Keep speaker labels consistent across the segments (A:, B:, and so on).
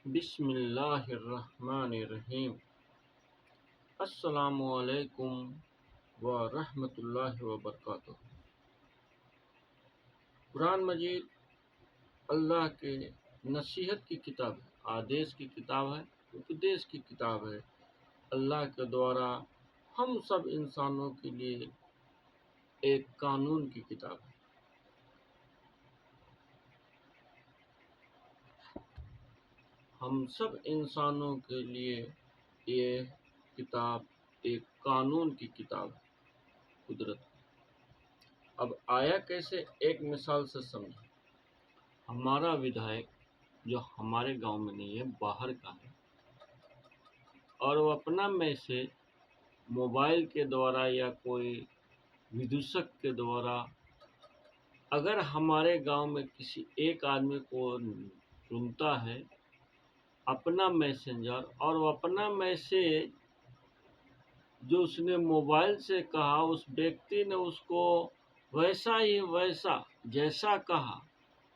A: بسم اللہ الرحمن الرحیم۔ السلام علیکم ورحمۃ اللہ وبرکاتہ۔ قرآن مجید اللہ کے نصیحت کی کتاب ہے، آدیش کی کتاب ہے، اپدیش کی کتاب ہے۔ اللہ کے دوارا ہم سب انسانوں کے لیے ایک قانون کی کتاب ہے۔ ہم سب انسانوں کے لیے یہ کتاب ایک قانون کی کتاب ہے، قدرت۔ اب آیا کیسے؟ ایک مثال سے سمجھیں۔ ہمارا ودھائک جو ہمارے گاؤں میں نہیں ہے، باہر کا ہے، اور وہ اپنا میسج موبائل کے دوارا یا کوئی ودوشک کے دوارا اگر ہمارے گاؤں میں کسی ایک آدمی کو سنتا ہے اپنا میسنجر، اور وہ اپنا میسج جو اس نے موبائل سے کہا، اس ویکتی نے اس کو ویسا ہی ویسا جیسا کہا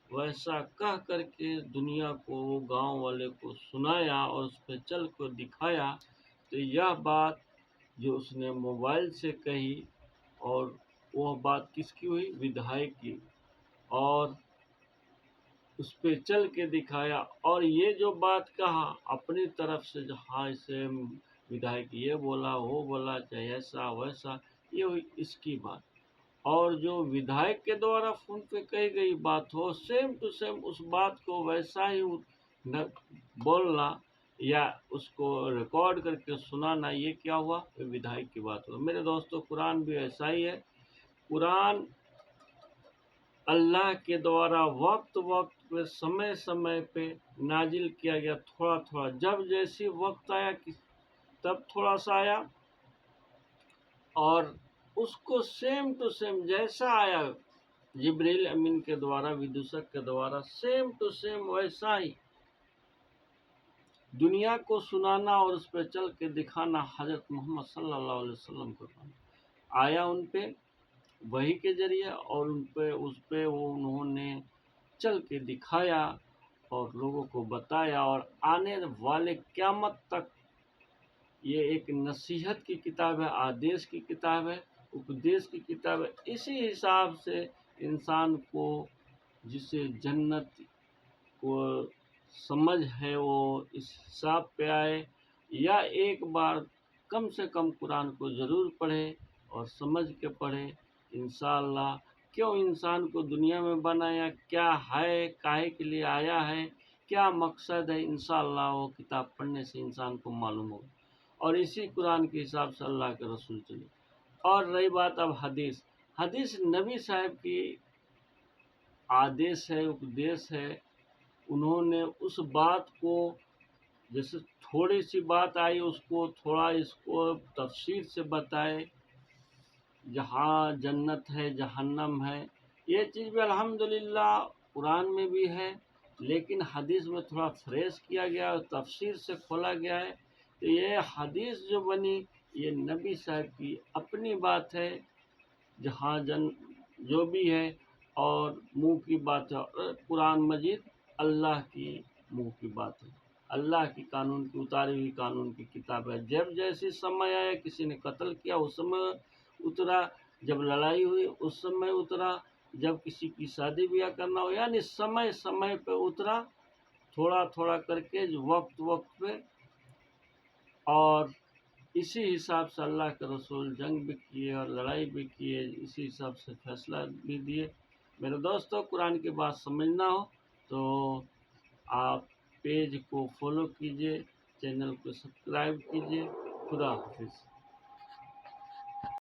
A: ویسا کہہ کر کے دنیا کو، گاؤں والے کو سنایا اور اس پہ چل کر دکھایا، تو یہ بات جو اس نے موبائل سے کہی، اور وہ بات کس کی ہوئی؟ ودھائک کی، اور اس پہ چل کے دکھایا، اور یہ جو بات کہا اپنی طرف سے، جو ہاں اسے ودھائک یہ بولا وہ بولا، چاہے ایسا ویسا، یہ ہوئی اس کی بات۔ اور جو ودھائک کے دوارا فون پہ کہی گئی بات ہو، سیم ٹو سیم اس بات کو ویسا ہی بولنا یا اس کو ریکارڈ کر کے سنانا، یہ کیا ہوا؟ ودھائک کی بات ہوا۔ میرے دوستو، قرآن بھی ایسا ہی ہے۔ قرآن اللہ کے دوارا وقت پہ، سمے پہ نازل کیا گیا، تھوڑا تھوڑا، جب جیسی وقت آیا تب تھوڑا سا آیا، اور اس کو سیم ٹو سیم جیسا آیا جبریل امین کے دوارا، ودوشک کے دوارا، سیم ٹو سیم ویسا ہی دنیا کو سنانا اور اس پہ چل کے دکھانا حضرت محمد صلی اللہ علیہ وسلم کو آیا ان پہ وحی کے ذریعے، اور اس پہ انہوں نے چل کے دکھایا اور لوگوں کو بتایا، اور آنے والے قیامت تک یہ ایک نصیحت کی کتاب ہے، آدیش کی کتاب ہے، اپدیش کی کتاب ہے۔ اسی حساب سے انسان کو جسے جنت کو سمجھ ہے وہ اس حساب پہ آئے، یا ایک بار کم سے کم قرآن کو ضرور پڑھے اور سمجھ کے پڑھے، انشاءاللہ۔ کیوں انسان کو دنیا میں بنایا، کیا ہے، کاہے کے لیے آیا ہے، کیا مقصد ہے، انشاءاللہ وہ کتاب پڑھنے سے انسان کو معلوم ہوگا، اور اسی قرآن کے حساب سے اللہ کے رسول چلے۔ اور رہی بات اب حدیث نبی صاحب کی آدیش ہے، اپدیش ہے۔ انہوں نے اس بات کو، جیسے تھوڑی سی بات آئی، اس کو تھوڑا اس کو تفصیل سے بتائے، جہاں جنت ہے، جہنم ہے، یہ چیز بھی الحمدللہ قرآن میں بھی ہے، لیکن حدیث میں تھوڑا فریش کیا گیا اور تفصیل سے کھولا گیا ہے۔ تو یہ حدیث جو بنی، یہ نبی صاحب کی اپنی بات ہے، جہاں جو بھی ہے، اور منہ کی بات ہے، اور قرآن مجید اللہ کی منہ کی بات ہے، اللہ کی قانون کی اتاری ہوئی قانون کی کتاب ہے۔ جب جیسی سمے آیا، کسی نے قتل کیا اس سمے اترا، جب لڑائی ہوئی اس سمے اترا، جب کسی کی شادی بیاہ کرنا ہو، یعنی سمے پہ اترا، تھوڑا تھوڑا کر کے، وقت پہ، اور اسی حساب سے اللہ کے رسول جنگ بھی کیے اور لڑائی بھی کیے، اسی حساب سے فیصلہ بھی دیے۔ میرے دوستو، قرآن کی بات سمجھنا ہو تو آپ پیج کو فالو کیجئے، چینل کو سبسکرائب کیجئے۔ خدا حافظ۔